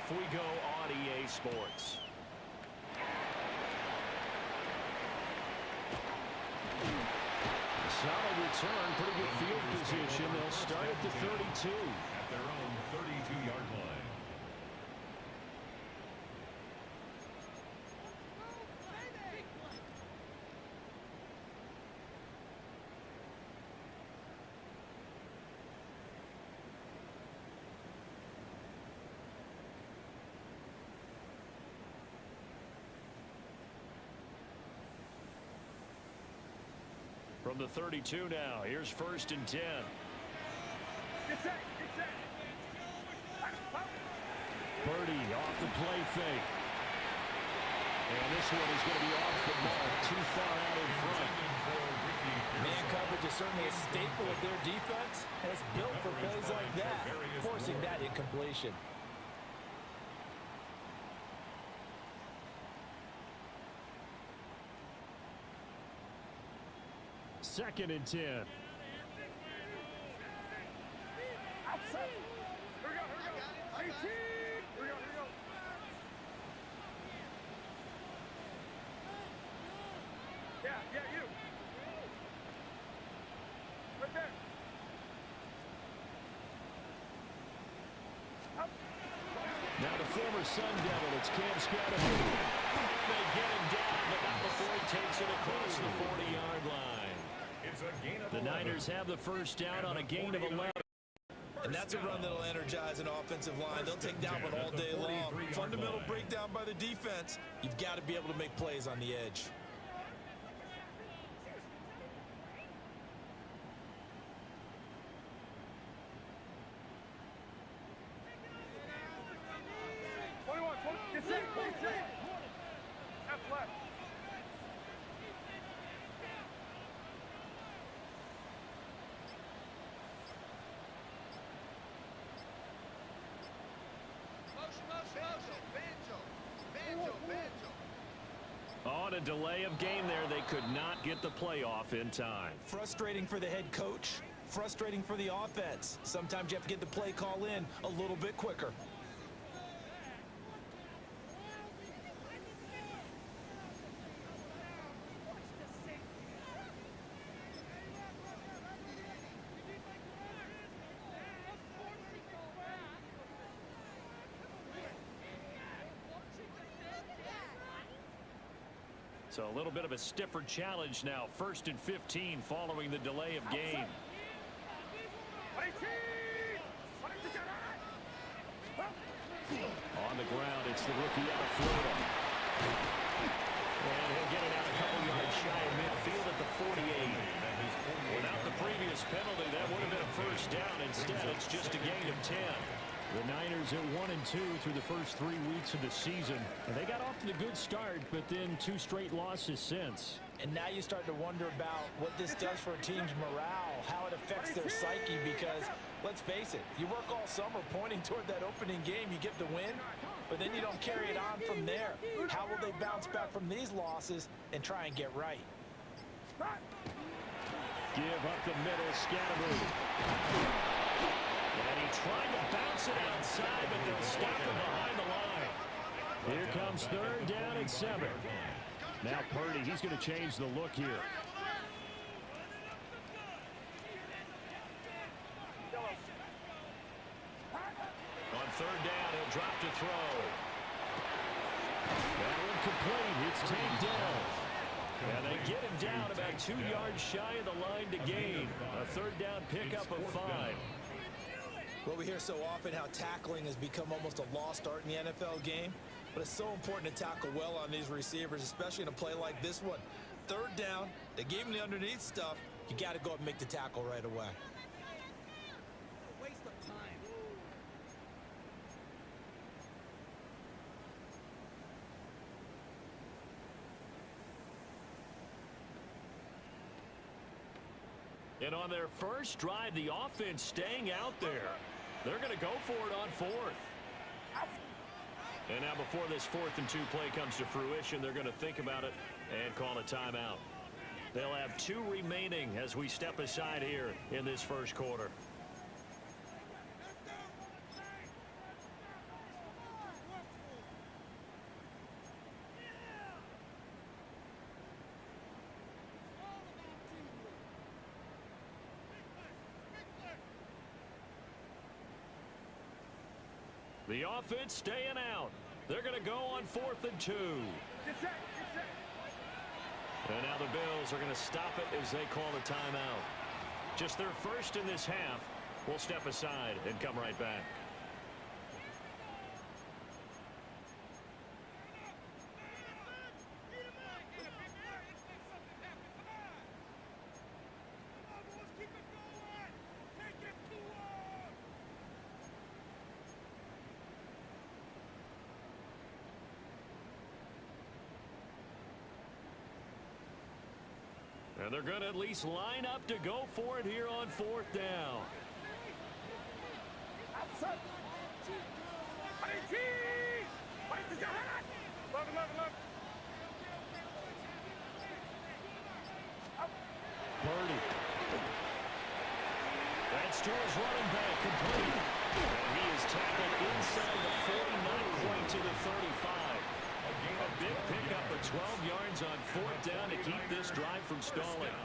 if we go on EA Sports. Solid return, pretty good field position. They'll start at the 32. At their own 32-yard line. From the 32 now, here's 1st and 10. Purdy off the play fake. And this one is going to be off the mark, too far out in front. Man coverage is certainly a staple of their defense, and it's built for plays like that, forcing that incompletion. Second and 10. Now the former Sun Devil, it's Cam Scatterby. They get him down, but not before he takes it across the 40-yard line. The Niners have the first down on a gain of 11. And that's a run that'll energize an offensive line. They'll take down one all day long. Fundamental breakdown by the defense. You've got to be able to make plays on the edge. On a delay of game there, they could not get the playoff in time. Frustrating for the head coach, frustrating for the offense. Sometimes you have to get the play call in a little bit quicker. So a little bit of a stiffer challenge now. 1st and 15 following the delay of game. On the ground, it's the rookie out of Florida. And he'll get it out a couple yards shy of midfield at the 48. Without the previous penalty, that would have been a first down. Instead, it's just a gain of 10. The Niners are 1-2 through the first 3 weeks of the season. And they got off to a good start, but then 2 straight losses since. And now you start to wonder about what this does for a team's morale, how it affects their psyche, because, let's face it, you work all summer pointing toward that opening game, you get the win, but then you don't carry it on from there. How will they bounce back from these losses and try and get right? Give up the middle, Scatterby. And he tried to bounce it outside, but they'll stop him behind the line. Here comes 3rd down and 7. Now Purdy, he's going to change the look here. On 3rd down, he'll drop to throw. That one complete. It's taken down. And they get him down about 2 yards shy of the line to gain. A 3rd down pickup of 5. Well, we hear so often how tackling has become almost a lost art in the NFL game, but it's so important to tackle well on these receivers, especially in a play like this one. 3rd down, they gave him the underneath stuff. You got to go up and make the tackle right away. Waste of time. And on their first drive, the offense staying out there. They're going to go for it on 4th. And now before this 4th and 2 play comes to fruition, they're going to think about it and call a timeout. They'll have 2 remaining as we step aside here in this first quarter. The offense staying out. They're going to go on 4th and 2. And now the Bills are going to stop it as they call a timeout. Just their first in this half. We'll step aside and come right back. And they're going to at least line up to go for it here on 4th down. Purdy. That's to his running back, complete. And he is tackled inside the 40, not quite to the 35. A big pickup of 12 yards on 4th down to keep this drive from stalling.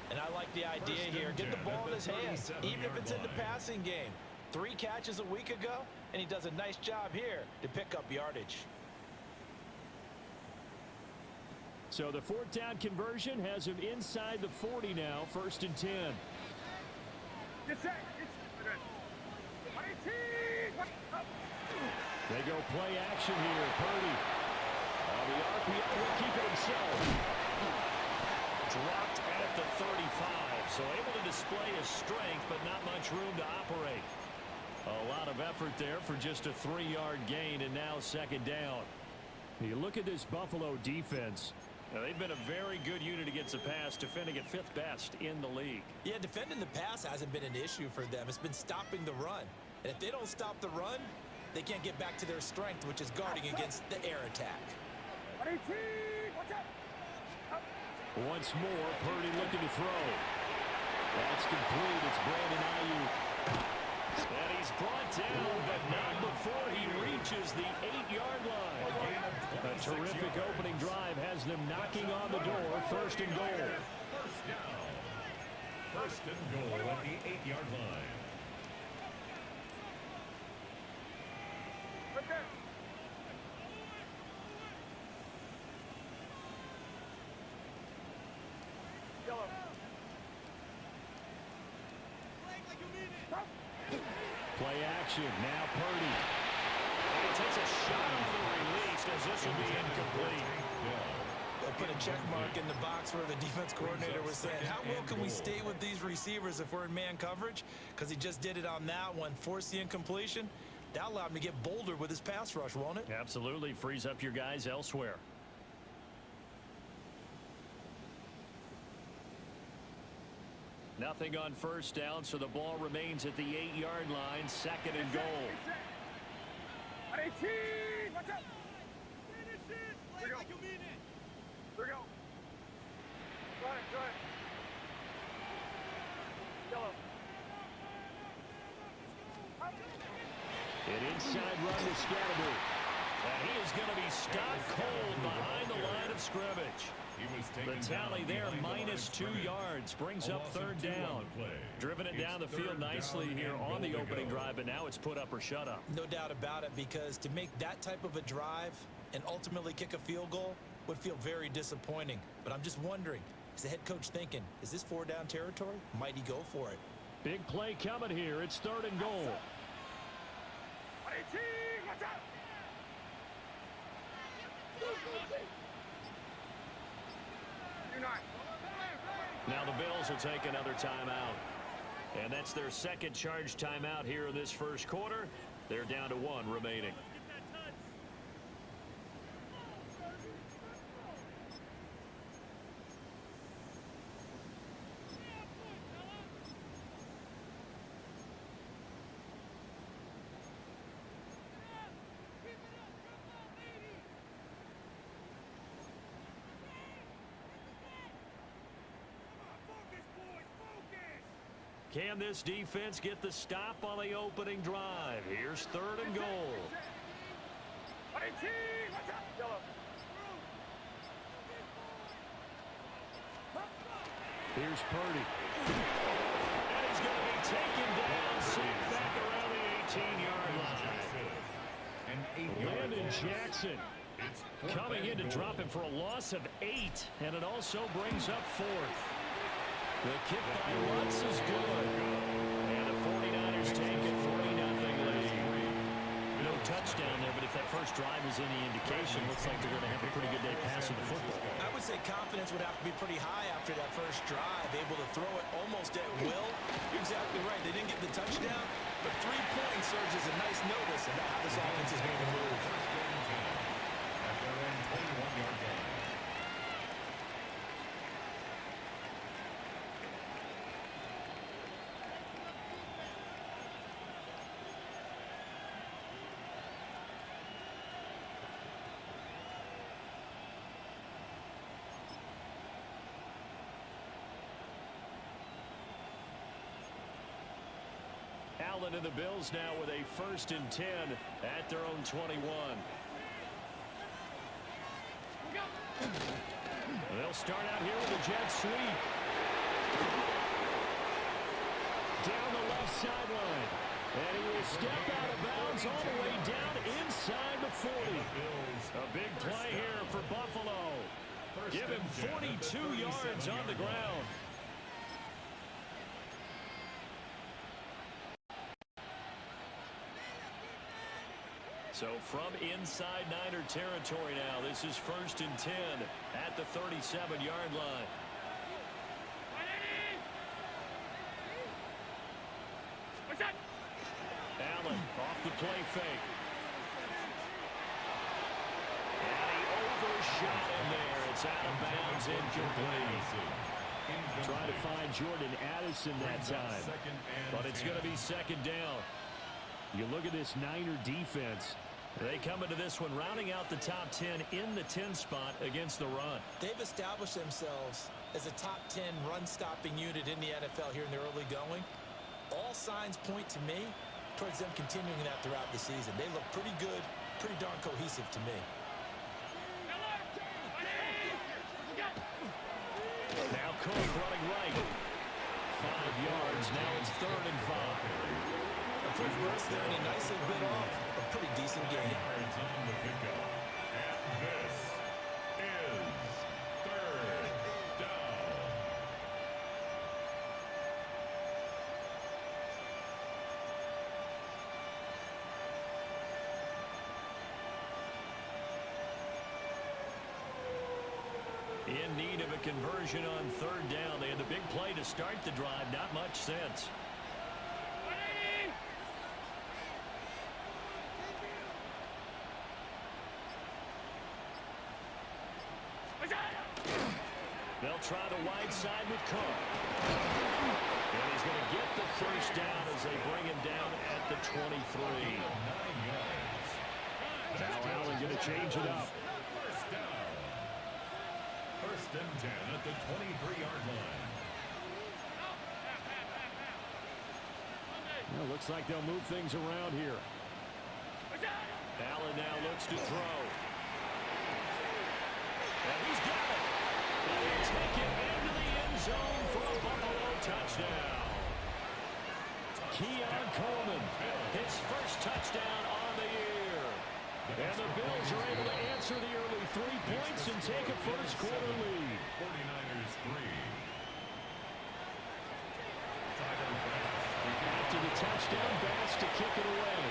And I like the idea here. Get the ball in his hands, even if it's in the passing game. 3 catches a week ago, and he does a nice job here to pick up yardage. So the 4th down conversion has him inside the 40 now, 1st and 10. They go play action here. Purdy. The RPO will keep it himself. Dropped at the 35, so able to display his strength, but not much room to operate. A lot of effort there for just a 3-yard gain, and now 2nd down. You look at this Buffalo defense. Now, they've been a very good unit against the pass, defending at 5th best in the league. Yeah, defending the pass hasn't been an issue for them. It's been stopping the run. And if they don't stop the run, they can't get back to their strength, which is guarding against the air attack. Once more, Purdy looking to throw. That's complete. It's Brandon Ayuk. And he's brought down, but not before he reaches the 8-yard line. A terrific opening drive has them knocking on the door. 1st and goal. First down. 1st and goal at the 8-yard line. Play action. Now Purdy. And he takes a shot off the release as this will be incomplete. They'll put a check mark in the box where the defense coordinator was saying, how well can we stay with these receivers if we're in man coverage? Because he just did it on that one, forced the incompletion. That allowed him to get bolder with his pass rush, won't it? Absolutely. Frees up your guys elsewhere. Nothing on 1st down, so the ball remains at the 8-yard line. 2nd and goal. An inside run to Scatterby. And he is going to be stopped cold behind the line of scrimmage. The tally there, -2 yards, brings up 3rd down. Driven it down the field nicely here on the opening drive, but now it's put up or shut up. No doubt about it, because to make that type of a drive and ultimately kick a field goal would feel very disappointing. But I'm just wondering, is the head coach thinking, is this 4-down territory? Might he go for it? Big play coming here. It's 3rd and goal. Now the Bills will take another timeout. And that's their 2nd charge timeout here in this 1st quarter. They're down to 1 remaining. Can this defense get the stop on the opening drive? Here's 3rd and goal. Here's Purdy. And he's going to be taken down, safe back around the 18-yard line. Jackson It's coming in to drop him for a loss of 8, and it also brings up 4th. The kick by Lutz is good. And the 49ers take it 40-0 lead. No touchdown there, but if that first drive is any indication, looks like they're going to have a pretty good day passing the football. I would say confidence would have to be pretty high after that first drive, able to throw it almost at will. You're exactly right. They didn't get the touchdown, but 3 points serves as a nice notice about how this offense is going to move. At their own 21-yard line. Allen and the Bills now with a 1st and 10 at their own 21. They'll start out here with a jet sweep. Down the left sideline. And he will step out of bounds all the way down inside the 40. A big play here for Buffalo. Give him 42 yards on the ground. So from inside Niner territory now, this is 1st and 10 at the 37-yard line. Allen off the play fake. And he overshot him there. It's out of bounds, incomplete. Trying to find Jordan Addison that time. But it's going to be 2nd down. You look at this Niner defense. They come into this one rounding out the top 10 in the 10 spot against the run. They've established themselves as a top 10 run-stopping unit in the NFL here in the early going. All signs point to me towards them continuing that throughout the season. They look pretty good, pretty darn cohesive to me. Now Cook running right. 5 yards. Now it's 3rd and 5. A quick burst there, and he nicely bit off a pretty decent game. Yards on the pickup. And this is 3rd down. In need of a conversion on 3rd down. They had the big play to start the drive. Not much sense. They'll try the wide side with Cook. And he's going to get the 1st down as they bring him down at the 23. 9 yards. Now Allen going to change it up. 1st down. 1st and 10 at the 23-yard line. Well, looks like they'll move things around here. Allen now looks to throw. And he's got it. And he'll take it into the end zone for a Buffalo touchdown. Keon Coleman, his 1st touchdown on the year. And the Bills are able to answer the early 3 points and take a first-quarter lead. 49ers 3. After the touchdown, Bass to kick it away.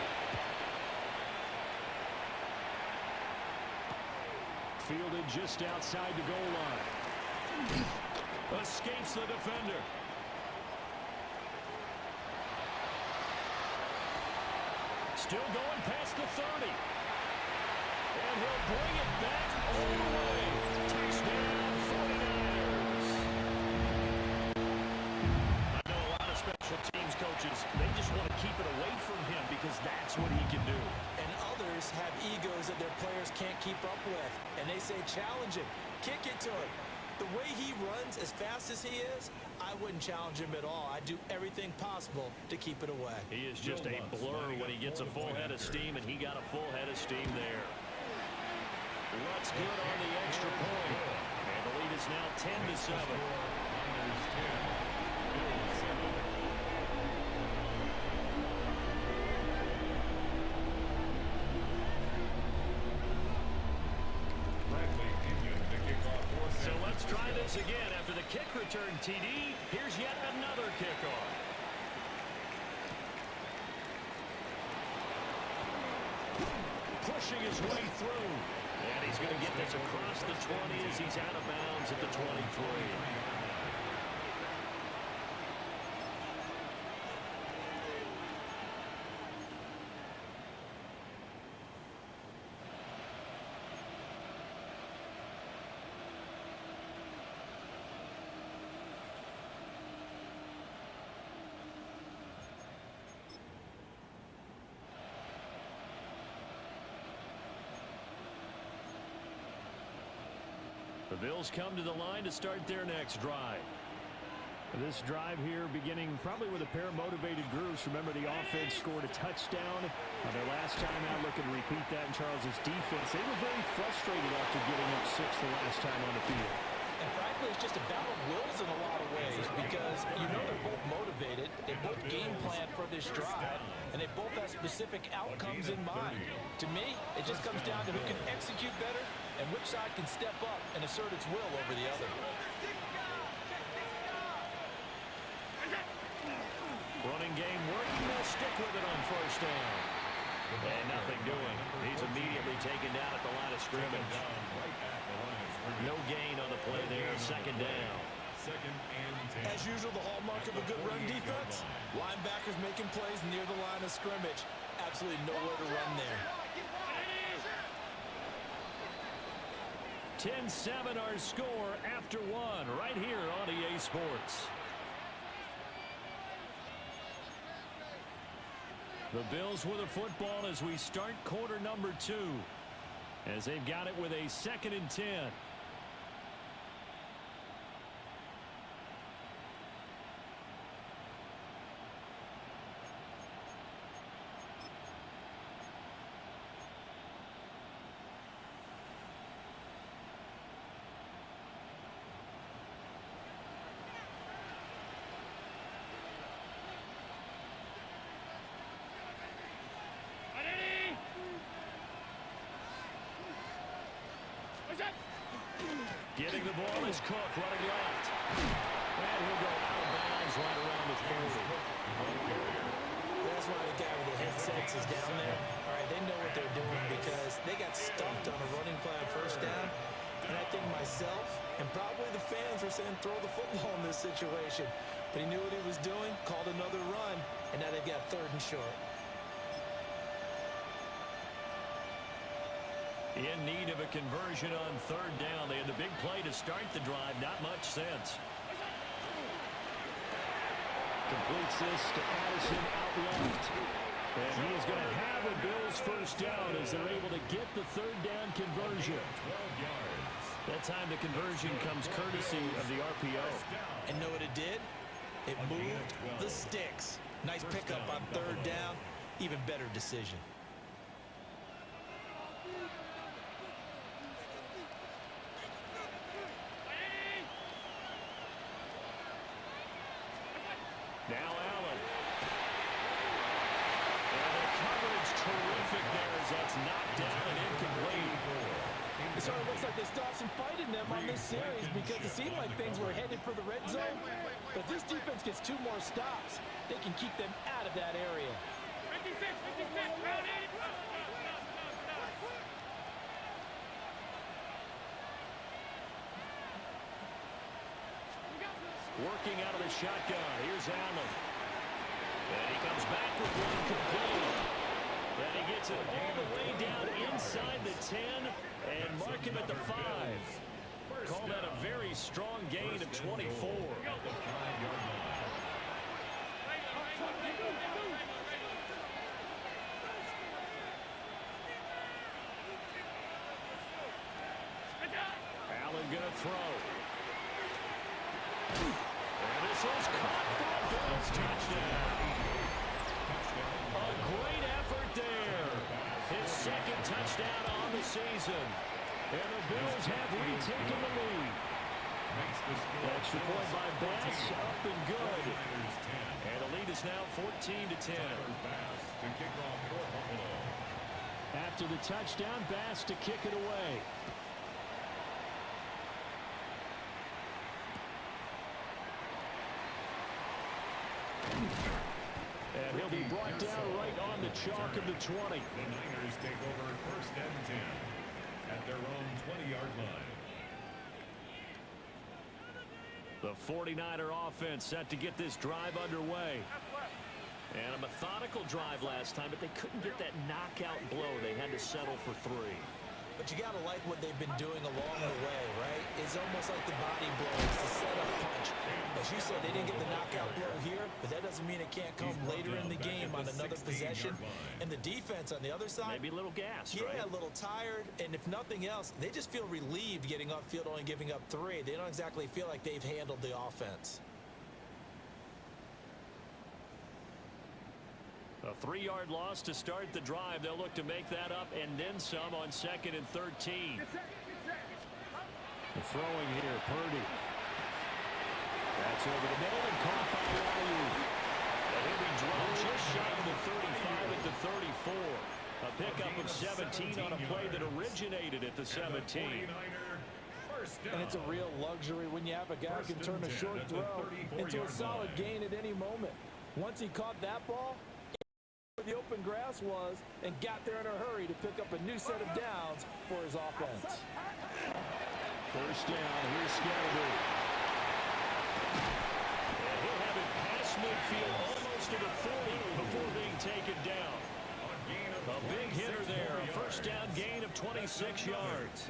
Fielded just outside the goal line. Escapes the defender. Still going past the 30. And he'll bring it back all the way. Touchdown, 49ers. I know a lot of special teams coaches, they just want to keep it away from him because that's what he can do. And others have egos that their players can't keep up with. And they say, challenge him, kick it to him. The way he runs as fast as he is, I wouldn't challenge him at all. I'd do everything possible to keep it away. He is just a blur when he gets a full head of steam, and he got a full head of steam there. What's good on the extra point? And the lead is now 10-7. again after the kick return TD. Here's yet another kickoff. Pushing his way through. And he's going to get this across the 20 as he's out of bounds at the 23. The Bills come to the line to start their next drive. This drive here beginning probably with a pair of motivated groups. Remember, the offense scored a touchdown on their last time out. Looking to repeat that in Charles's defense. They were very frustrated after giving up 6 the last time on the field. And frankly, it's just a battle of wills in a lot of ways because you know they're both motivated. They both game plan for this drive, and they both have specific outcomes in mind. To me, it just comes down to who can execute better and which side can step up and assert its will over the other. Running game working. They'll stick with it on first down. And nothing doing. He's immediately taken down at the line of scrimmage. No gain on the play there. Second down. Second and 10. As usual, the hallmark of a good run defense, linebackers making plays near the line of scrimmage. Absolutely nowhere to run there. 10-7 our score after one right here on EA Sports. The Bills with a football as we start quarter number 2. As they've got it with a 2nd and 10. Getting the ball is Cook, running left. And he'll go out of bounds right around the 40. That's why the guy with the headsets is down there. All right, they know what they're doing because they got stuffed on a running play on first down. And I think myself and probably the fans are saying throw the football in this situation. But he knew what he was doing, called another run, and now they've got 3rd and short. In need of a conversion on 3rd down. They had the big play to start the drive. Not much sense. Completes this to Addison out left. And he is going to have a Bills first down as they're able to get the 3rd down conversion. 12 yards. That time the conversion comes courtesy of the RPO. And know what it did? It moved the sticks. Nice pickup on 3rd down. Even better decision. Now Allen. And the coverage terrific there as that's knocked down and incomplete. It sort of looks like they stopped some fight in them on this series because it seemed like things were headed for the red zone. But this defense gets 2 more stops. They can keep them out of that area. Working out of the shotgun. Here's Allen. And he comes back with one complete. And he gets it all the way down inside the 10 and mark him at the 5. Call that a very strong gain of 24. Allen gonna throw. And this is caught for a Bills touchdown. A great effort there. His 2nd touchdown on the season. And the Bills have retaken the lead. Extra point by Bass, up and good. And the lead is now 14-10. After the touchdown, Bass to kick it away. And he'll be brought down right on the chalk of the 20. The Niners take over 1st and 10 at their own 20-yard line. The 49er offense set to get this drive underway. And a methodical drive last time, but they couldn't get that knockout blow. They had to settle for 3. But you got to like what they've been doing along the way, right? It's almost like the body blows, the setup punch. As you said, they didn't get the knockout blow here, but that doesn't mean it can't come later in the game on another possession. And the defense on the other side, maybe a little gassed, yeah, right? a little tired. And if nothing else, they just feel relieved getting upfield, only giving up 3. They don't exactly feel like they've handled the offense. A 3-yard loss to start the drive. They'll look to make that up and then some on 2nd and 13. The throwing here, Purdy. That's over the middle and caught by Ryu. And he'll be dropped just shy of the 35 at the 34. A pickup of 17 on a play that originated at the 17. And it's a real luxury when you have a guy who can turn a short throw into a solid gain at any moment. Once he caught that ball, where the open grass was, and got there in a hurry to pick up a new set of downs for his offense. 1st down, here's Scatterby. And he'll have it past midfield almost to the 40 before being taken down. A big hitter there, a 1st down gain of 26 yards.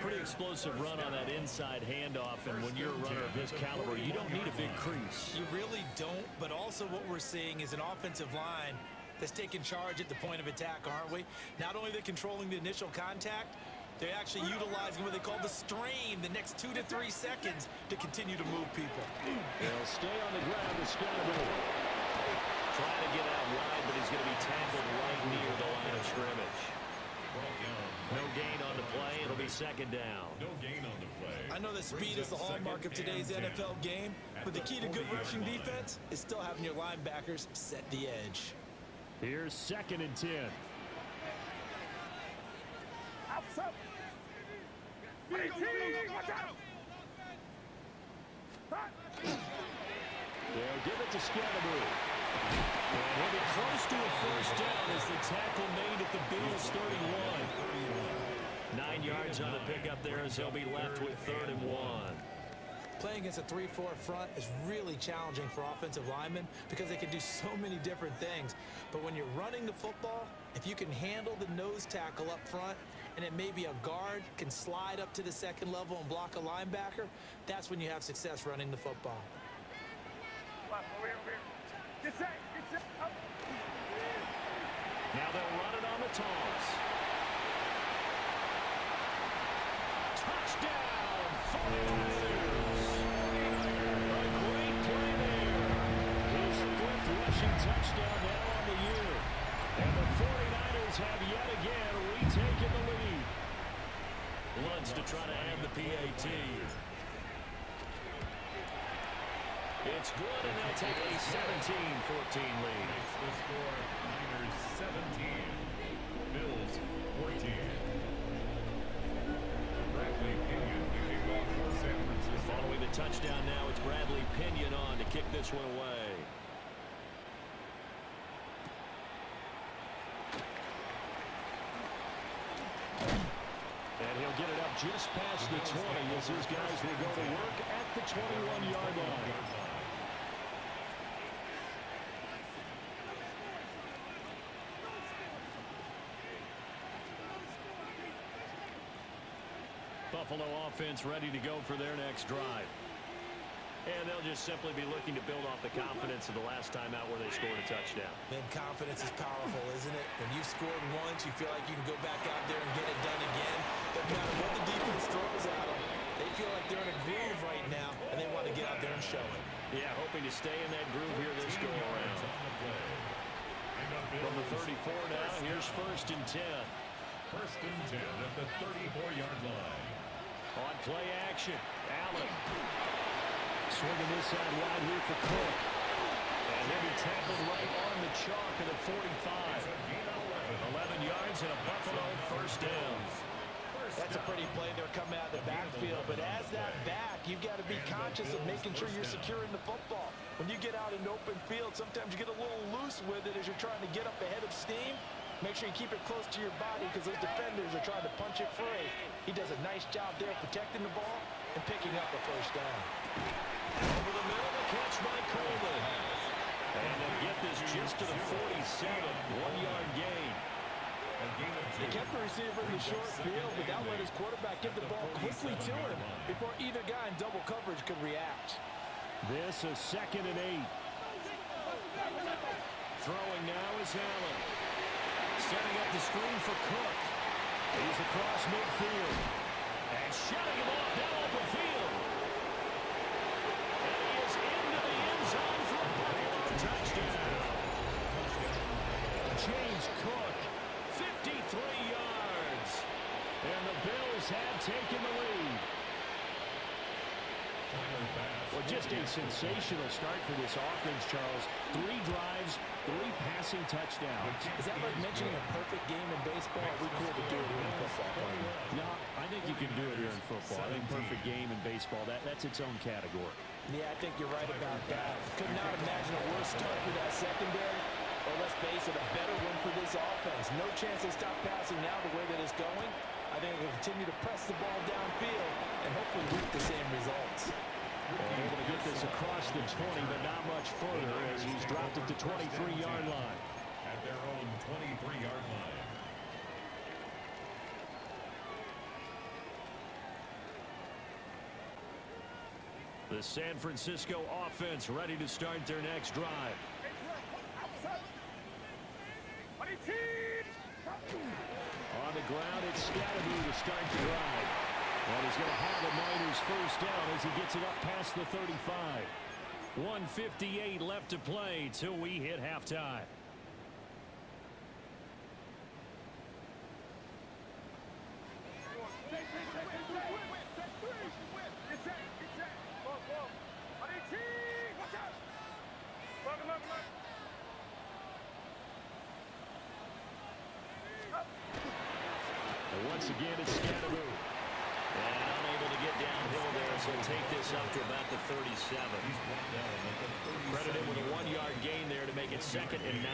Pretty explosive run on that inside handoff, and when you're a runner of his caliber, you don't need a big crease. You really don't, but also what we're seeing is an offensive line that's taking charge at the point of attack, aren't we? Not only are they controlling the initial contact, they're actually utilizing what they call the strain, the next 2 to 3 seconds to continue to move people. They'll stay on the ground with Scatterby. Trying to get out wide, but he's going to be tackled right near the line of scrimmage. No gain on the play. It'll be 2nd down. No gain on the play. I know that speed is the hallmark of today's NFL game, but the key to good rushing defense is still having your linebackers set the edge. Here's 2nd and 10. They'll give it to Scatterby. And he'll be close to a 1st down as the tackle made at the Bills' 31. 9 yards on the pickup there as they'll be left with 3rd and 1. Playing against a 3-4 front is really challenging for offensive linemen because they can do so many different things. But when you're running the football, if you can handle the nose tackle up front, and it may be a guard can slide up to the 2nd level and block a linebacker, that's when you have success running the football. Now they'll run it on the toss. Touchdown, 49ers. A great play there. His 5th rushing touchdown now on the year. And the 49ers have yet again retaken the lead. Luntz to try to add the PAT. It's good, and they'll take a 17-14 lead. Makes the score Niners 17, Bills 14. Bradley Pinion kicking off for San Francisco. Following the touchdown now, it's Bradley Pinion on to kick this one away. And he'll get it up just past the 20 as his guys will go to work at the 21-yard line. Buffalo offense ready to go for their next drive. And they'll just simply be looking to build off the confidence of the last time out where they scored a touchdown. Man, confidence is powerful, isn't it? When you've scored once, you feel like you can go back out there and get it done again. Doesn't matter what the defense throws at them. They feel like they're in a groove right now, and they want to get out there and show it. Yeah, hoping to stay in that groove here this go around. From the 34 now, here's 1st and 10. 1st and 10 at the 34-yard line. On play action, Allen. Swinging this side wide here for Cook. And he'll be tackled right on the chalk of the 45. 11 yards and a Buffalo 1st down. That's a pretty play. They're coming out of the backfield. But as that back, you've got to be conscious of making sure you're securing the football. when you get out in open field, sometimes you get a little loose with it as you're trying to get up ahead of steam. Make sure you keep it close to your body because those defenders are trying to punch it free. He does a nice job there protecting the ball and picking up the first down. Over the middle, the catch by Coleman. And they'll get this just to the 47, 1-yard gain. They kept the receiver in the short field, but that let his quarterback get the ball quickly to him before either guy in double coverage could react. This is 2nd and 8. Throwing now is Allen. Setting up the screen for Cook. He's across midfield. And shutting him off down open field. And he is into the end zone for a Buffalo touchdown. James Cook. 53 yards. And the Bills have taken the lead. Well, just a sensational start for this offense, Charles. 3 drives, 3 passing touchdowns. Is that like mentioning a perfect game in baseball? Are we cool to do it here in football? No, I think you can do it here in football. I think perfect game in baseball, that's its own category. Yeah, I think you're right about that. Could not imagine a worse start for that secondary. Or let's face it, a better one for this offense. No chance they stop passing now the way that it's going. I think they'll continue to press the ball downfield and hopefully reap the same results. They're able to get this across the 20, but not much further as he's dropped it to 23-yard line. At their own 23-yard line. The San Francisco offense ready to start their next drive. On the ground, it's Scatterby to start the drive. And he's going to have the Niners first down as he gets it up past the 35. 1:58 left to play till we hit halftime. And once again, it's Scatterby. And unable to get downhill there, so take this up to about the 37. Credited with a 1-yard gain there to make it 2nd and 9.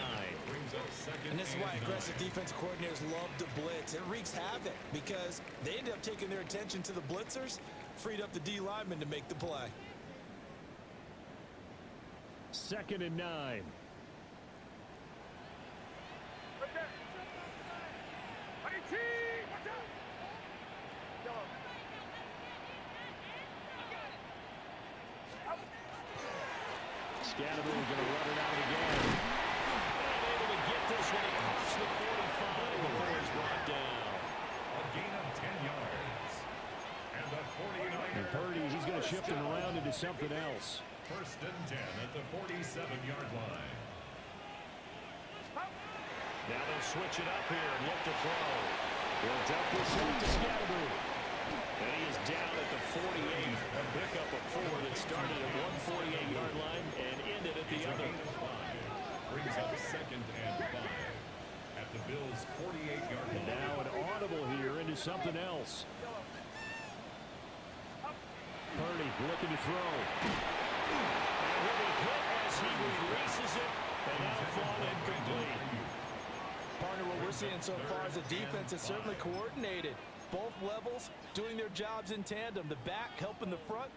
And this is why aggressive defensive coordinators love to blitz. It wreaks havoc because they end up taking their attention to the blitzers, freed up the D lineman to make the play. 2nd and 9. Scatterby going to run it out again. And able to get this one across the 45 before he's brought down. A gain of 10 yards. And the 49ers. And Purdy, he's going to shift him around into something else. 1st and 10 at the 47-yard line. Now they'll switch it up here and look to throw. He'll dump this off to Scatterby. And he is down at the 48. A pickup of 4 that started at 148-yard line and ended at the other. Brings up 2nd and 5 at the Bills' 48-yard line. Now an audible here into something else. Purdy looking to throw. And will be hit as he releases it. And now fall incomplete. Partner, what we're seeing so far is a defense that's certainly coordinated. Both levels doing their jobs in tandem. The back helping the front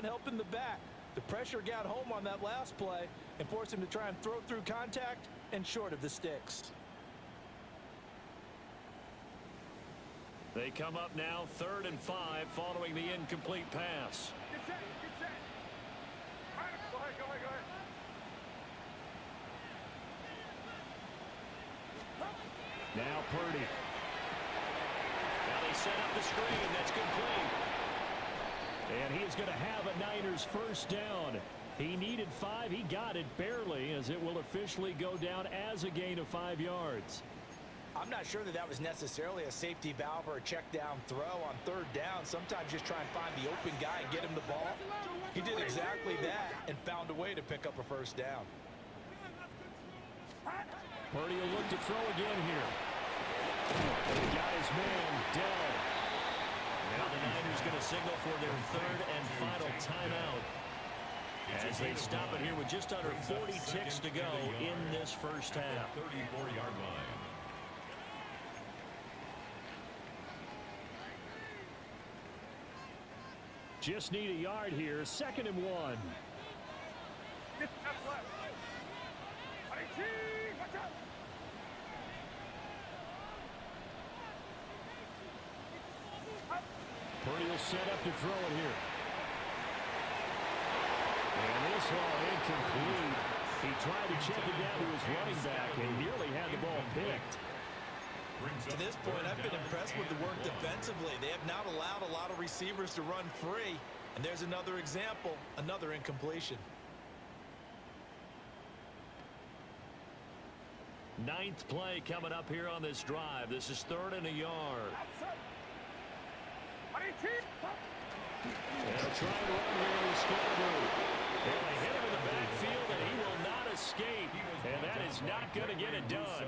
helping the back. The pressure got home on that last play and forced him to try and throw through contact and short of the sticks. They come up now 3rd and 5 following the incomplete pass. Now Purdy. Now they set up the screen. That's complete. And he is going to have a Niners first down. He needed 5. He got it barely as it will officially go down as a gain of 5 yards. I'm not sure that was necessarily a safety valve or a check down throw on 3rd down. Sometimes just try and find the open guy and get him the ball. He did exactly that and found a way to pick up a first down. Purdy will look to throw again here. And he got his man, Dell. Now the Niners going to signal for their 3rd and final timeout. As they stop it here with just under 40 ticks to go in this first half. 34-yard line. Just need a yard here. 2nd and 1. Purdy will set up to throw it here. And this one incomplete. He tried to check it down to his running back and nearly had the ball picked. To this point, I've been impressed with the work defensively. They have not allowed a lot of receivers to run free. And there's another example, another incompletion. 9th play coming up here on this drive. This is 3rd and a yard. They'll try to run here and score. Well, they hit him in the backfield, and he will not escape. And that is not going to get it done.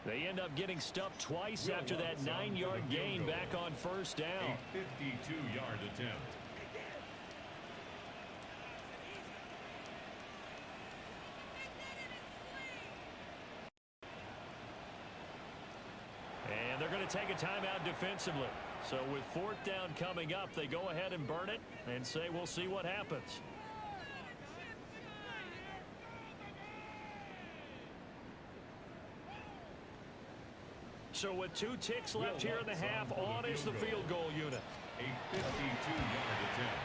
They end up getting stuffed twice after that 9-yard gain back on 1st down. A 52-yard attempt. And they're going to take a timeout defensively. So with 4th down coming up, they go ahead and burn it and say we'll see what happens. So with 2 ticks left here in the half, on is the field goal unit. A 52-yard attempt.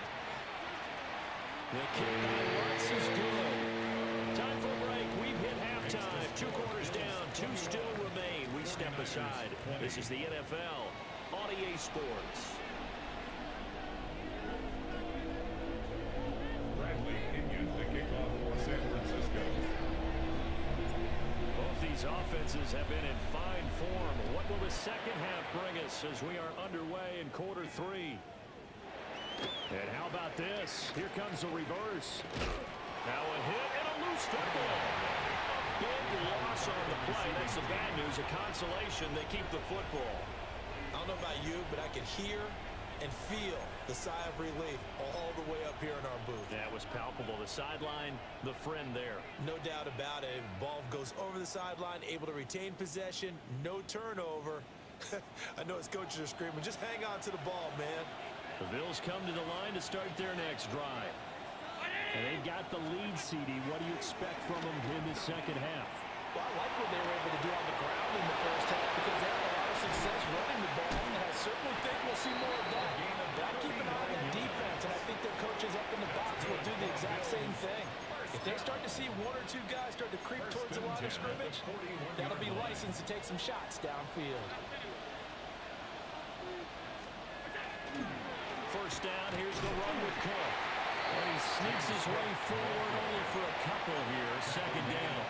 The kick by Lutz is good. Time for a break. We've hit halftime. 2 quarters down. 2 still remain. We step aside. This is the NFL on EA Sports. Bradley Pinion, the kickoff for San Francisco. Both these offenses have been in fine form. What will the second half bring us as we are underway in quarter 3? And how about this? Here comes a reverse. Now a hit and a loose football. A big loss on the play. That's the bad news. A consolation. They keep the football. I don't know about you, but I can hear and feel the sigh of relief all the way up here in our booth. That was palpable. The sideline, the friend there. No doubt about it. Ball goes over the sideline, able to retain possession, no turnover. I know his coaches are screaming, just hang on to the ball, man. The Bills come to the line to start their next drive. And they've got the lead, CD. What do you expect from them in the second half? Well, I like what they were able to do on the ground in the first half because they had a lot of success running the ball, and I certainly think we'll see more of that. But I keep an eye on that defense, and I think their coaches up in the box will do the exact same thing. If they start to see 1 or 2 guys start to creep towards the line of scrimmage, that'll be license to take some shots downfield. First down, here's the run with Cook. And he sneaks his way forward only for a couple here. 2nd down.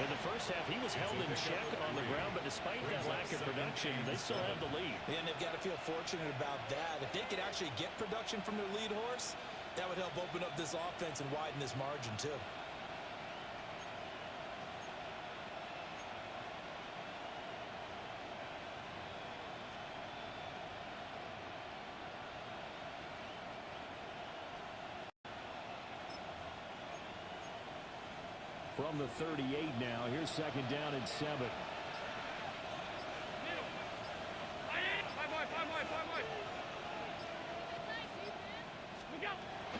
In the first half, he was held in check on the ground, but despite that lack of production, they still have the lead. And they've got to feel fortunate about that. If they could actually get production from their lead horse, that would help open up this offense and widen this margin too. From the 38 now. Here's 2nd down and 7.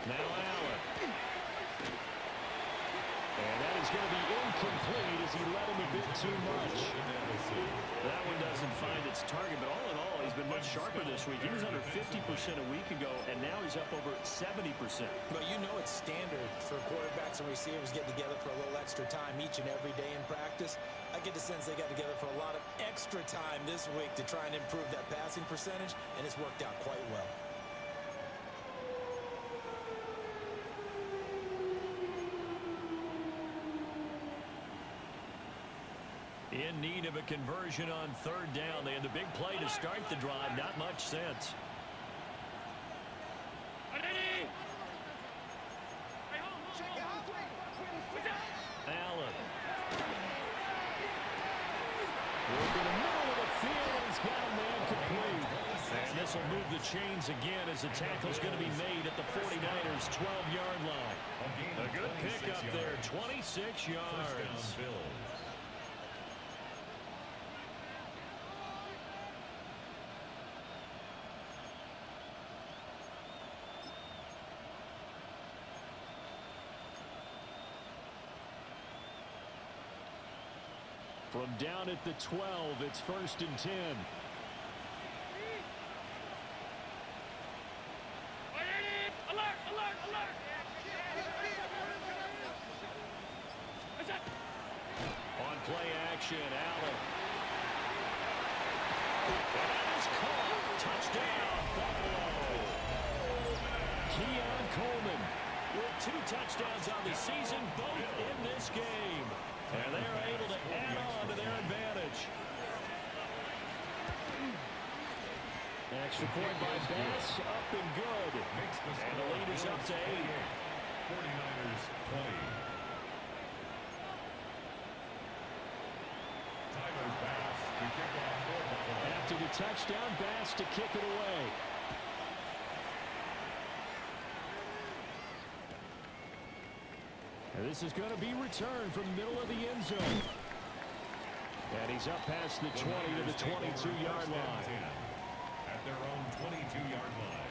Now Allen. And that is going to be incomplete as he led him a bit too much. That one doesn't find its target, but all in all, he's been much sharper this week. He was under 50% a week ago, and now he's up over 70%. But you know it's standard for quarterbacks and receivers getting together for a little extra time each and every day in practice. I get the sense they got together for a lot of extra time this week to try and improve that passing percentage, and it's worked out quite well. In need of a conversion on 3rd down. They had the big play to start the drive. Not much sense. Allen. Working the middle of the field. He's got a man complete. And this will move the chains again as the tackle's going to be made at the 49ers' 12-yard line. A good pickup there, 26 yards. From down at the 12, it's 1st and 10. On play action, Allen. And that is caught. Touchdown, Buffalo. Keon Coleman with 2 touchdowns on the season, both in this game. And they're able to add on to their advantage. Extra point by Bass, up and good. And the lead is up to 8. 49ers 20. Tyler Bass to kick off for Buffalo. After the touchdown, Bass to kick it away. And this is going to be returned from the middle of the end zone. And he's up past the 20 to the 22-yard line. At their own 22-yard line.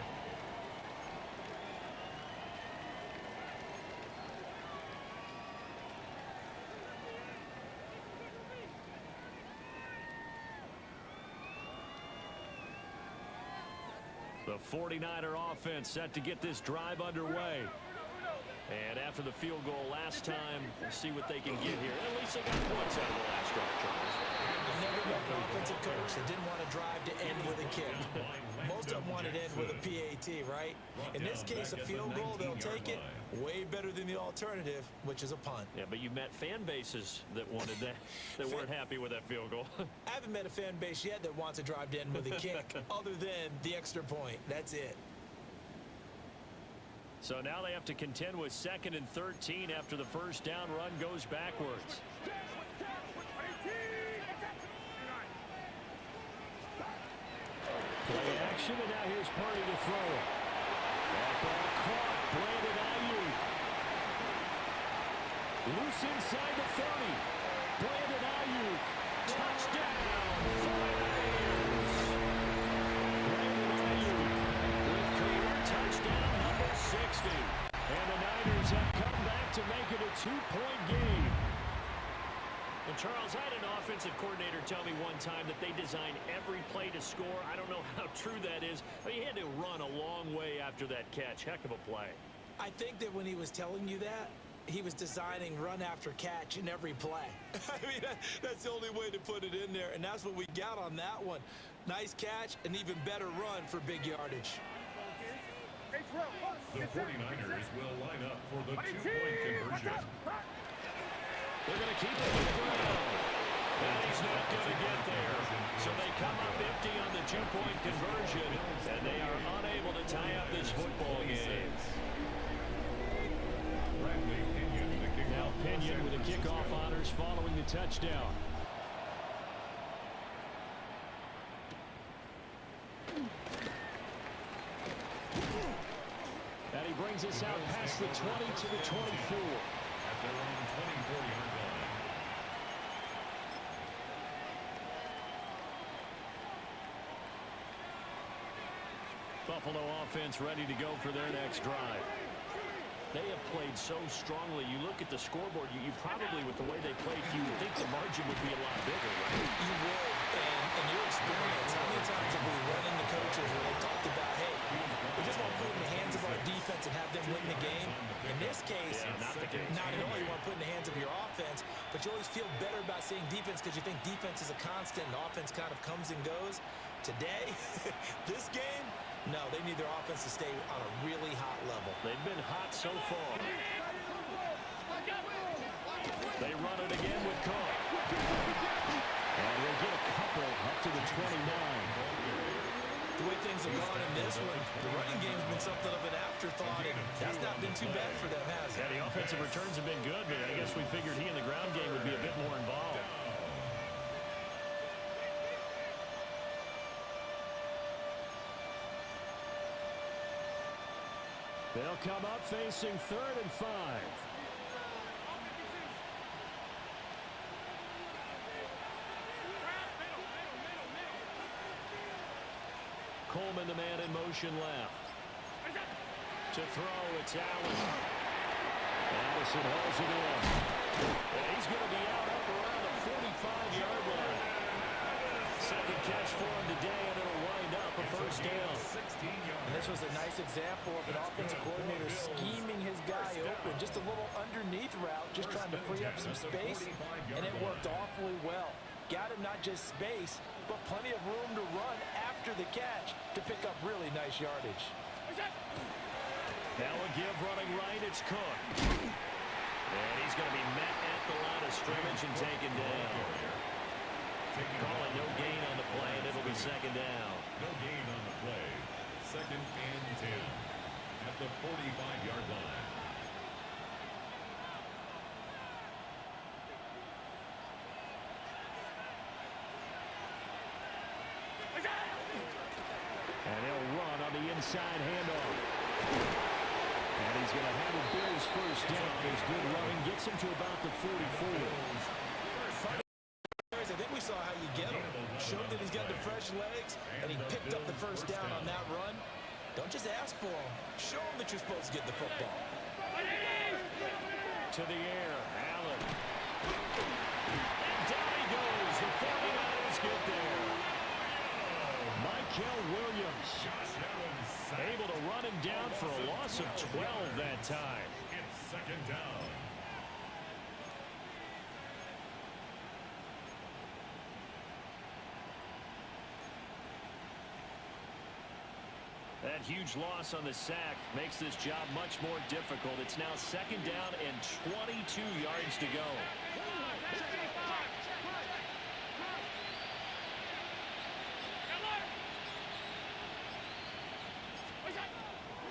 The 49er offense set to get this drive underway. And after the field goal last time, we'll see what they can get here. At least they got points out of the last drive, Charles. I never met an offensive coach that didn't want to drive to end with a kick. Most of them wanted to end with a PAT, right? In this case, a field goal, they'll take it. Way better than the alternative, which is a punt. Yeah, but you met fan bases that wanted that, that weren't happy with that field goal. I haven't met a fan base yet that wants to drive to end with a kick, other than the extra point. That's it. So now they have to contend with 2nd and 13 after the first down run goes backwards. Play action, and now here's Purdy to throw it. That ball caught. Brandon Ayuk. Loose inside the 30. Brandon Ayuk. Touchdown. 49ers. Brandon Ayuk with career touchdown number 60. And the Niners have come back to make it a 2-point game. And Charles, I had an offensive coordinator tell me one time that they design every play to score. I don't know how true that is, but he had to run a long way after that catch. Heck of a play. I think that when he was telling you that, he was designing run after catch in every play. I mean, that's the only way to put it in there, and that's what we got on that one. Nice catch, and even better run for big yardage. The 49ers will line up for the 2-point conversion. They're going to keep it on the ground. And he's not going to get there. So they come up empty on the 2-point conversion, and they are unable to tie up this football game. Now Pinion with the kickoff honors following the touchdown. And he brings us out past the 20 to the 24. At their own 24-yard line. Buffalo offense ready to go for their next drive. They have played so strongly. You look at the scoreboard, you probably, with the way they played, you would think the margin would be a lot bigger, right? You would. And in your experience, how many times have we run into coaches where they talked about, hey, we just want to put it in the hands of our defense and have them win the game? In this case, not the case. Not at all. You want to put it in the hands of your offense, but you always feel better about saying defense because you think defense is a constant and offense kind of comes and goes. Today, this game, no, they need their offense to stay on a really hot level. They've been hot so far. They run it again with Cook. And we'll get a couple up to the 29. The way things have gone in this one, the running game's been something of an afterthought, and that's not been too bad for them, has it? Yeah, the offensive returns have been good, but I guess we figured he in the ground game would be a bit more involved. They'll come up facing 3rd and 5. Coleman, the man in motion left. To throw, it's Allen. Addison holds it in. And he's going to be out up around the 45-yard line. Second catch for him today, and it'll wind up a first down. And this was a nice example of an offensive coordinator scheming his guy open. Just a little underneath route, just trying to free up some space, and it worked awfully well. Got him not just space, but plenty of room to run after the catch to pick up really nice yardage. Now a give running right, it's Cook. And he's going to be met at the line of scrimmage and taken down. Calling no gain on the play, and it'll be second down. No gain on the play. 2nd and 10 at the 45-yard line. And they'll run on the inside handoff. And he's going to have a Bills first down. His good running gets him to about the 44. I think we saw how you get him. Showed that he's got the fresh legs, and he picked up the first down on that run. Don't just ask for him. Show him that you're supposed to get the football. To the air, Allen. And down he goes. The 49ers get there. Michael Williams able to run him down for a loss of 12 that time. It's second down. That huge loss on the sack makes this job much more difficult. It's now second down and 22 yards to go.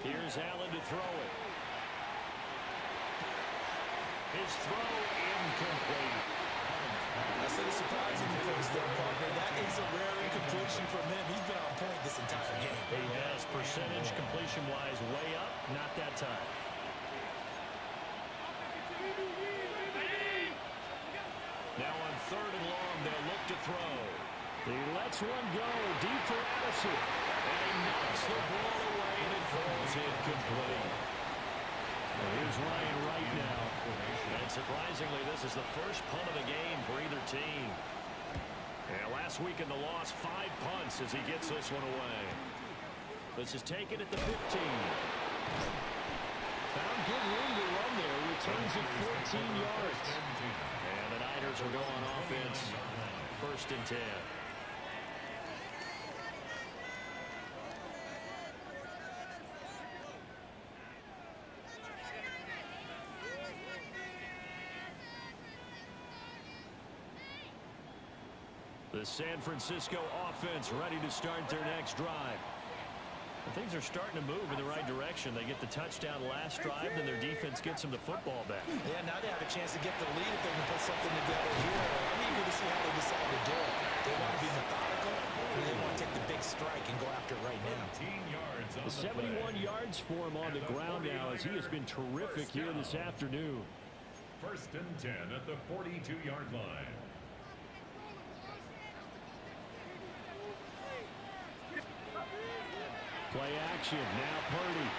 Here's Allen to throw it. His throw incomplete. I said it's surprising you face there, partner. That is a rare incompletion from him. He's been on point this entire game. He has percentage completion-wise way up. Not that time. Now on 3rd and long, they'll look to throw. He lets one go deep for Addison. And he knocks the ball away and it falls incomplete. Here's Ryan right now. And surprisingly, this is the first punt of the game for either team. And last week in the loss, 5 punts as he gets this one away. This is taken at the 15. Found good room to run there. Retains it 14 yards. And the Niners will go on offense. 1st and 10. The San Francisco offense ready to start their next drive. And things are starting to move in the right direction. They get the touchdown last drive, then their defense gets them the football back. Yeah, now they have a chance to get the lead if they can put something together here. I'm eager to see how they decide to do it. They want to be methodical, or they want to take the big strike and go after it right now. 18 yards on the 71 yards for him on the ground now as he has been terrific here this afternoon. 1st and 10 at the 42-yard line. Play action. Now Purdy.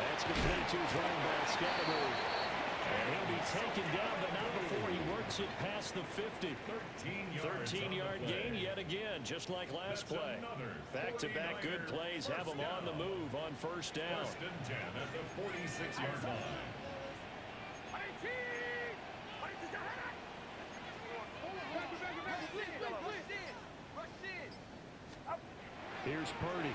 That's complete to his running back, Scatterberg. And he'll be taken down, but not before he works it past the 50. 13-yard gain yet again, just like last play. Back-to-back good plays have him on the move on 1st down. 1st and 10 at the 46-yard line. Here's Purdy.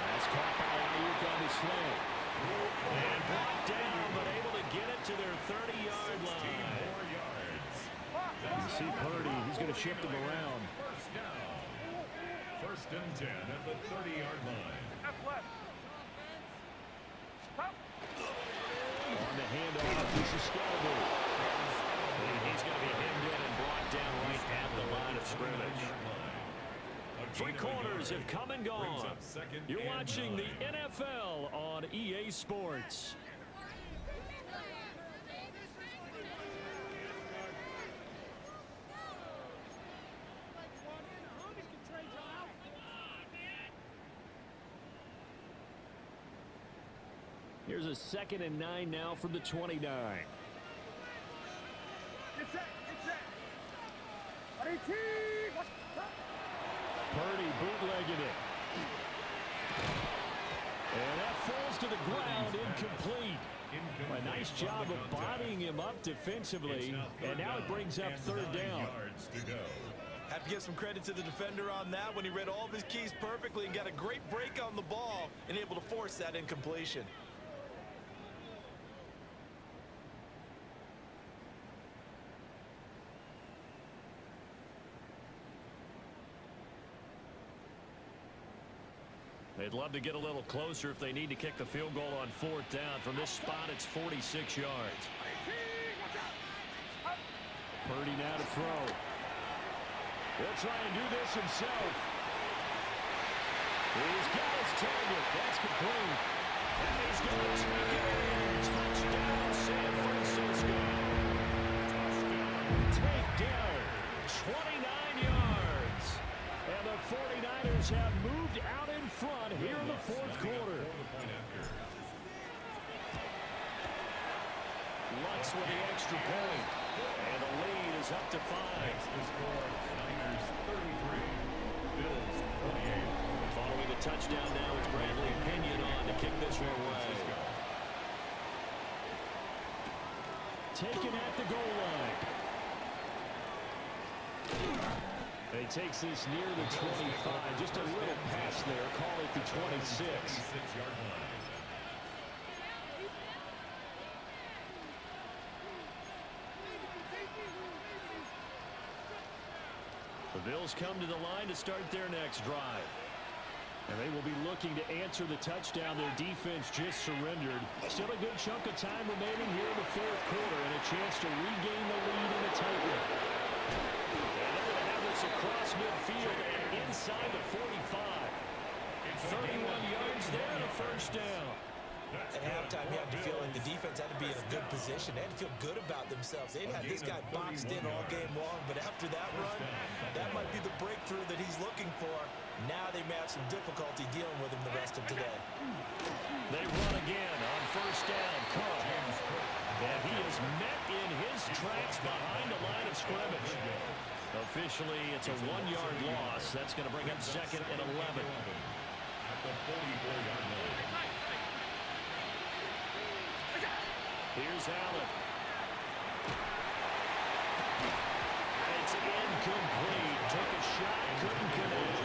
That's caught by Ayuk on the slant. And brought down, but able to get it to their 30-yard line. You see Purdy, he's going to shift him around. 1st down. 1st and 10 at the 30-yard line. On the handoff, this is Scatterberg. He's going to be hemmed in and brought down right at the line of scrimmage. A Three quarters have come and gone. You're watching the NFL on EA Sports. Here's a 2nd and 9 now from the 29. Purdy bootlegging it. And that falls to the ground, incomplete. A nice job of bodying him up defensively, and now it brings up 3rd down. Have to give some credit to the defender on that when he read all of his keys perfectly and got a great break on the ball and able to force that incompletion. They'd love to get a little closer if they need to kick the field goal on 4th down. From this spot, it's 46 yards. Purdy now to throw. He'll try and do this himself. He's got his target. That's complete. And he's going to take it in. Touchdown, San Francisco. Takedown, 29 yards. And the 49ers have moved out in front here in the 4th quarter. Lutz with the extra point. And the lead is up to 5. Niners 33, Bills 28. Following the touchdown now, it's Bradley Pinion on to kick this one away. Taken at the goal line. He takes this near the 25. Just a little pass there. Call it the 26. 26-yard line. The Bills come to the line to start their next drive. And they will be looking to answer the touchdown their defense just surrendered. Still a good chunk of time remaining here in the 4th quarter and a chance to regain the lead in a tight one. And they're going to have this across midfield and inside the 45. 31 yards there and a 1st down. At halftime, you had to feel like the defense had to be in a good position. They had to feel good about themselves. They'd had this guy boxed in all game long, but after that run, that might be the breakthrough that he's looking for. Now they may have some difficulty dealing with him the rest of today. They run again on 1st down. Cook. And he is met in his tracks behind the line of scrimmage. Officially, it's a 1-yard loss. That's going to bring up 2nd and 11. At the 44-yard line. Here's Allen. It's incomplete. Took a shot, couldn't connect.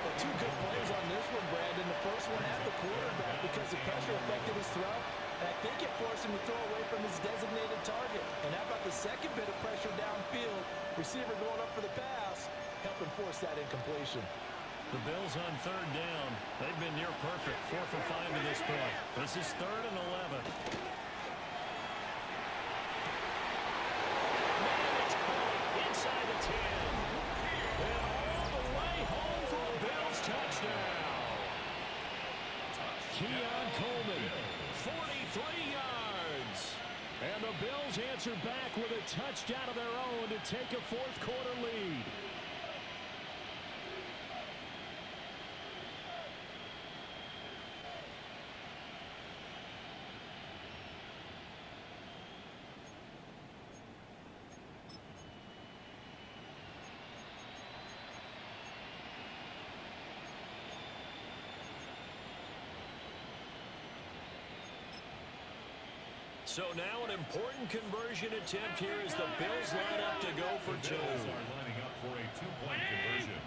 Well, 2 good plays on this one, Brandon. The first one at the quarterback because the pressure affected his throw. And I think it forced him to throw away from his designated target. And how about the second bit of pressure downfield? Receiver going up for the pass, helping force that incompletion. The Bills on 3rd down. They've been near perfect. 4 for 5 to this point. This is 3rd and 11. Inside the 10. And all the way home for a Bills touchdown. Keon Coleman, 43 yards. And the Bills answer back with a touchdown of their own to take a 4th quarter lead. So now an important conversion attempt here as the Bills line up to go for 2. The Bills are lining up for a 2-point conversion.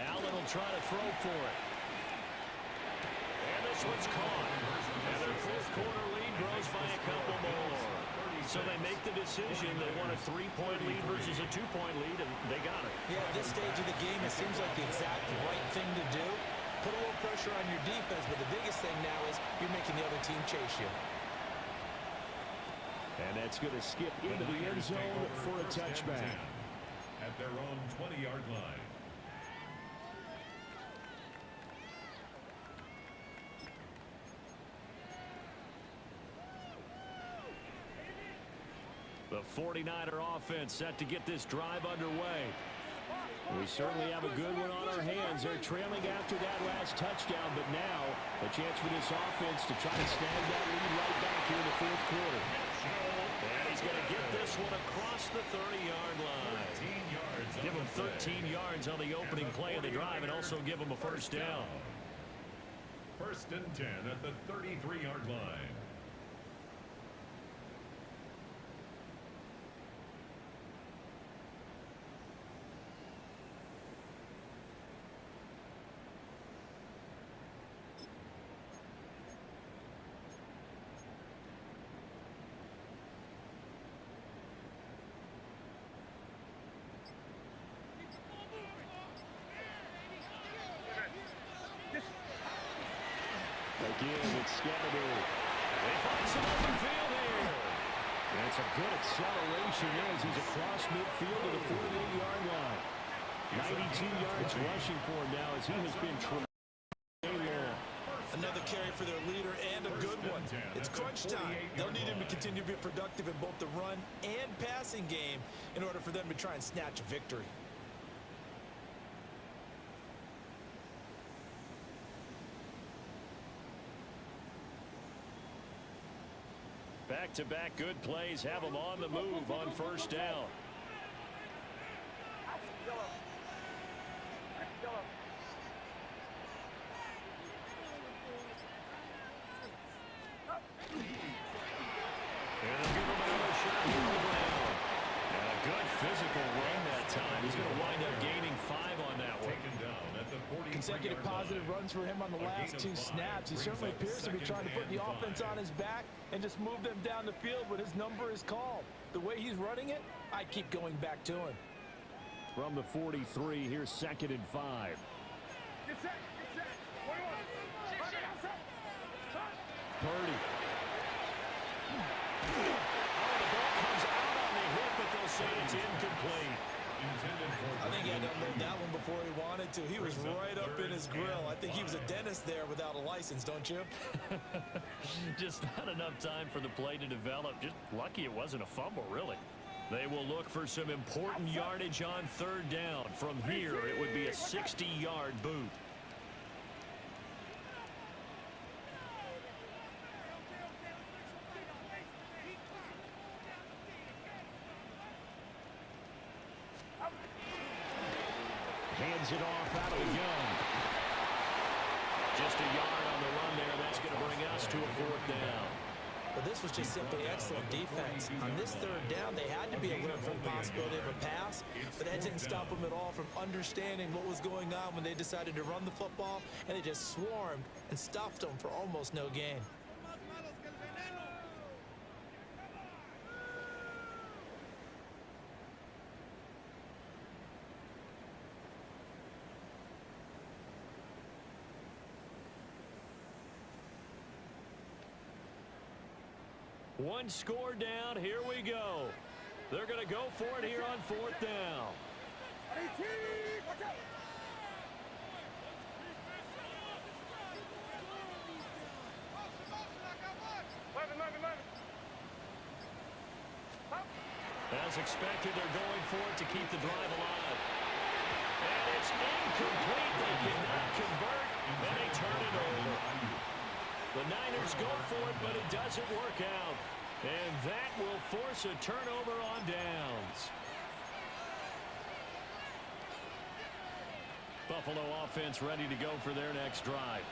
Allen will try to throw for it. And this one's caught. And their 4th quarter lead grows by a couple more. So they make the decision. They want a 3-point lead versus a 2-point lead, and they got it. Yeah, at this stage of the game, it seems like the exact right thing to do. Put a little pressure on your defense, but the biggest thing now is you're making the other team chase you. And that's going to skip into the end zone for a touchback. At their own 20-yard line. The 49er offense set to get this drive underway. We certainly have a good one on our hands. They're trailing after that last touchdown, but now a chance for this offense to try to snag that lead right back here in the fourth quarter. And he's going to get this one across the 30-yard line. Give him 13 yards on the opening play of the drive and also give him a first down. First and 10 at the 33-yard line. Again, it's Scatterbury. They find some open field here. That's a good acceleration as he's across midfield to the 48-yard line. 92 yards rushing for him now as he has been tremendous. Another carry for their leader and a good one. It's crunch time. They'll need him to continue to be productive in both the run and passing game in order for them to try and snatch a victory. Back-to-back good plays have them on the move on first down. And they'll give him another shot here on the ground. And a good physical run that time. He's going to wind up gaining 5 on that one. Consecutive positive runs for him on the last 2 snaps. He certainly appears to be trying to put the offense on his back and just move them down the field when his number is called. The way he's running it, I keep going back to him. From the 43, here's 2nd and 5. Purdy. Oh, the ball comes out on the hit, but they'll say it's incomplete. I think he had to unload that one before he wanted to. He was right up in his grill. I think he was a dentist there without a license, don't you? Just not enough time for the play to develop. Just lucky it wasn't a fumble, really. They will look for some important yardage on 3rd down. From here, it would be a 60-yard boot. Hands it off out of the gun. Just a yard on the run there. That's going to bring us to a 4th down. But this was just simply excellent defense. On this 3rd down, they had to be alert for the possibility of a pass, but that didn't stop them at all from understanding what was going on when they decided to run the football, and they just swarmed and stuffed them for almost no gain. One score down. Here we go. They're going to go for it here on 4th down. As expected, they're going for it to keep the drive alive. And it's incomplete. They cannot convert, and they turn it over. The Niners go for it, but it doesn't work out. And that will force a turnover on downs. Buffalo offense ready to go for their next drive.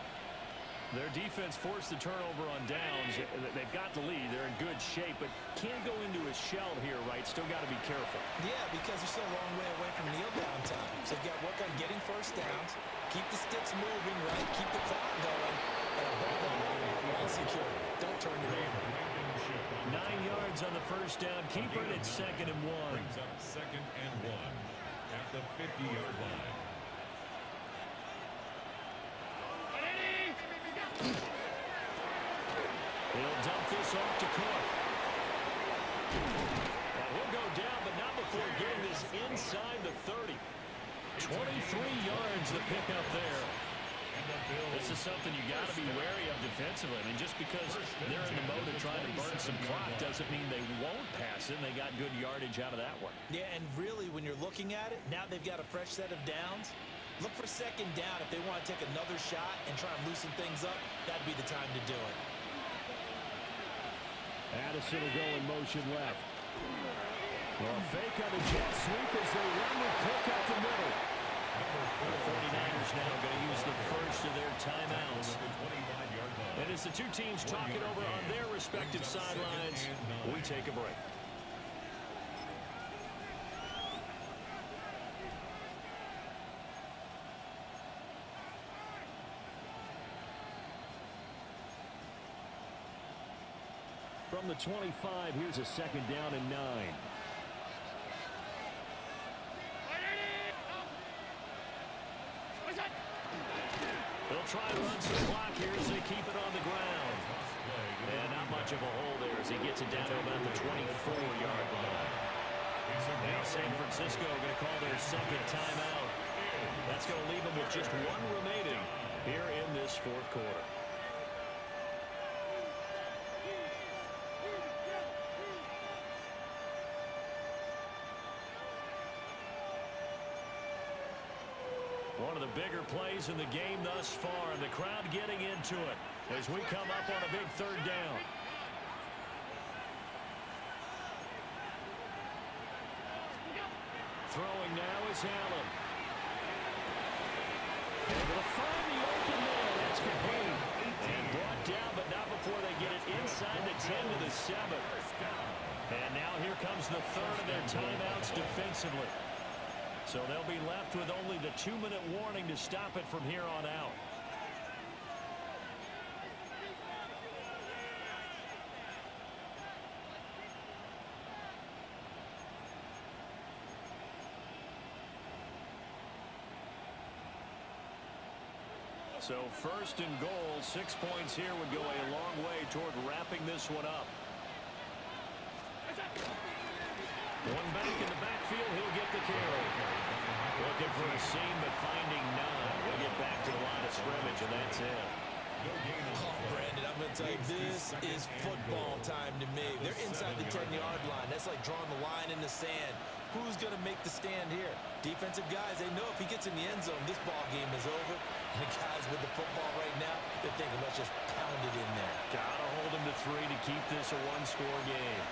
Their defense forced the turnover on downs. They've got the lead. They're in good shape, but can't go into a shell here, right? Still got to be careful. Yeah, because they're still a long way away from kneel down time. So you've got to work on getting first downs, keep the sticks moving, right? Keep the clock going, and above all, ball security. Don't turn it over. 9 yards on the first down. Keeper at 2nd and 1. Brings up 2nd and 1 at the 50-yard line. He'll dump this off to Cook. inside the 30. 23 yards to pick up there. This is something you got to be wary of defensively. I mean, just because they're in the mode of trying to burn some clock doesn't mean they won't pass it. They got good yardage out of that one. Yeah, and really, when you're looking at it, now they've got a fresh set of downs. Look for second down if they want to take another shot and try and loosen things up. That'd be the time to do it. Addison will go in motion left. Well, fake on the jet sweep as they run with Cook out the middle. The 49ers now going to use the first of their timeouts. And as the two teams talk it over on their respective sidelines, we take a break. From the 25, here's a second down and 9. They'll try to run some clock here as they keep it on the ground. And not much of a hole there as he gets it down to about the 24-yard line. Now San Francisco going to call their second timeout. That's going to leave them with just one remaining here in this fourth quarter. One of the bigger plays in the game thus far, and the crowd getting into it as we come up on a big third down. Throwing now is Allen. Able to find the open man. That's complete. And brought down, but not before they get it inside the 10 to the 7. And now here comes the third of their timeouts defensively. So they'll be left with only the 2-minute warning to stop it from here on out. So first and goal, 6 points here would go a long way toward wrapping this one up. One back in the backfield, he'll get the carry. Looking for a seam, but finding none. We'll get back to the line of scrimmage, and that's it. Oh, Brandon, I'm going to tell you, this is football time to me. They're inside the 10-yard line. That's like drawing the line in the sand. Who's going to make the stand here? Defensive guys, they know if he gets in the end zone, this ball game is over. And the guys with the football right now, they're thinking, let's just pound it in there. Gotta hold him to 3 to keep this a one-score game.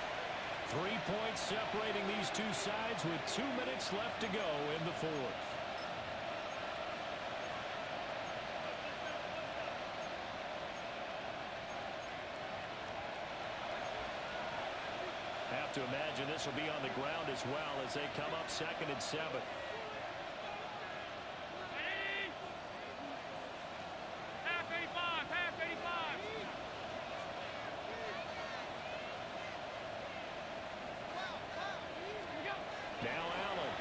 3 points separating these two sides with 2 minutes left to go in the fourth. Have to imagine this will be on the ground as well as they come up 2nd and 7. Now Allen.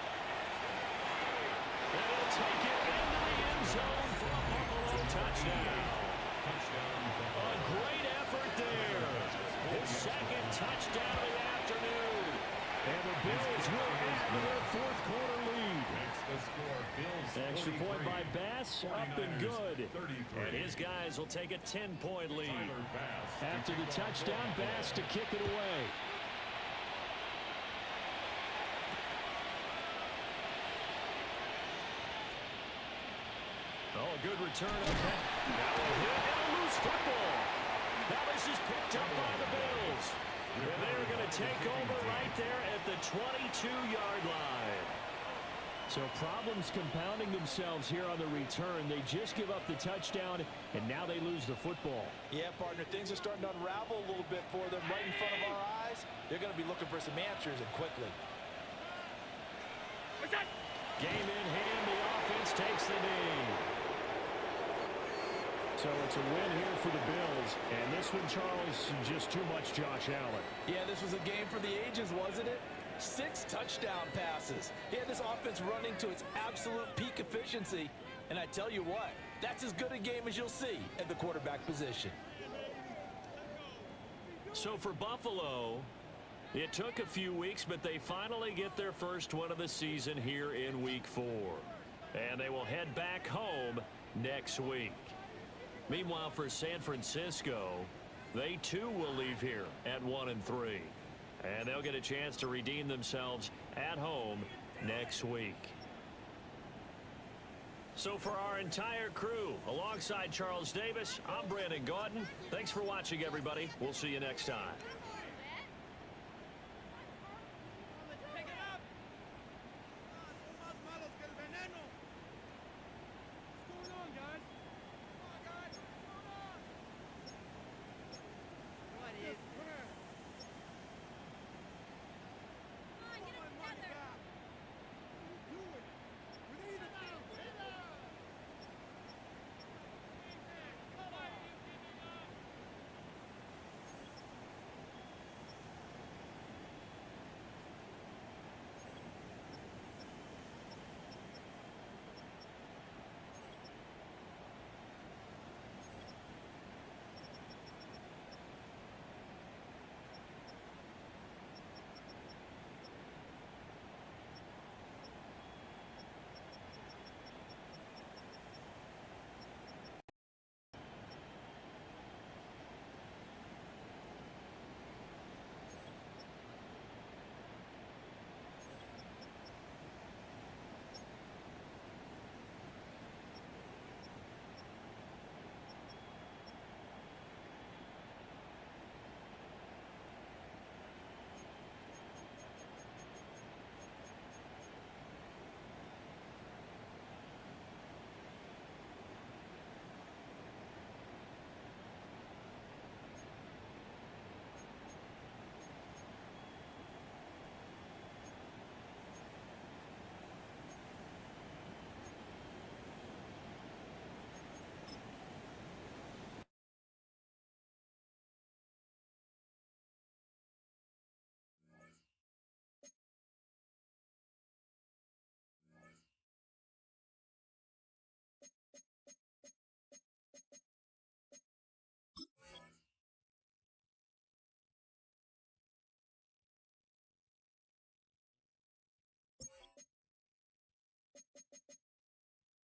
And he'll take it into the end zone for a Buffalo touchdown. A great effort there. His second touchdown of the afternoon. And the Bills will add to their fourth quarter lead. Extra point by Bass, up and good. And his guys will take a 10-point lead. After the touchdown, Bass to kick it away. Oh, a good return on that. Now a hit and a loose football. Now this is picked up by the Bills. And they're going to take over right there at the 22-yard line. So problems compounding themselves here on the return. They just give up the touchdown, and now they lose the football. Yeah, partner, things are starting to unravel a little bit for them right in front of our eyes. They're going to be looking for some answers, and quickly. Game in hand, the offense takes the knee. So it's a win here for the Bills. And this one, Charles, just too much Josh Allen. Yeah, this was a game for the ages, wasn't it? 6 touchdown passes. He had this offense running to its absolute peak efficiency. And I tell you what, that's as good a game as you'll see at the quarterback position. So for Buffalo, It took a few weeks, but they finally get their first win of the season here in Week 4. And they will head back home next week. Meanwhile, for San Francisco, they too will leave here at 1-3. And they'll get a chance to redeem themselves at home next week. So for our entire crew, alongside Charles Davis, I'm Brandon Gaudin. Thanks for watching, everybody. We'll see you next time.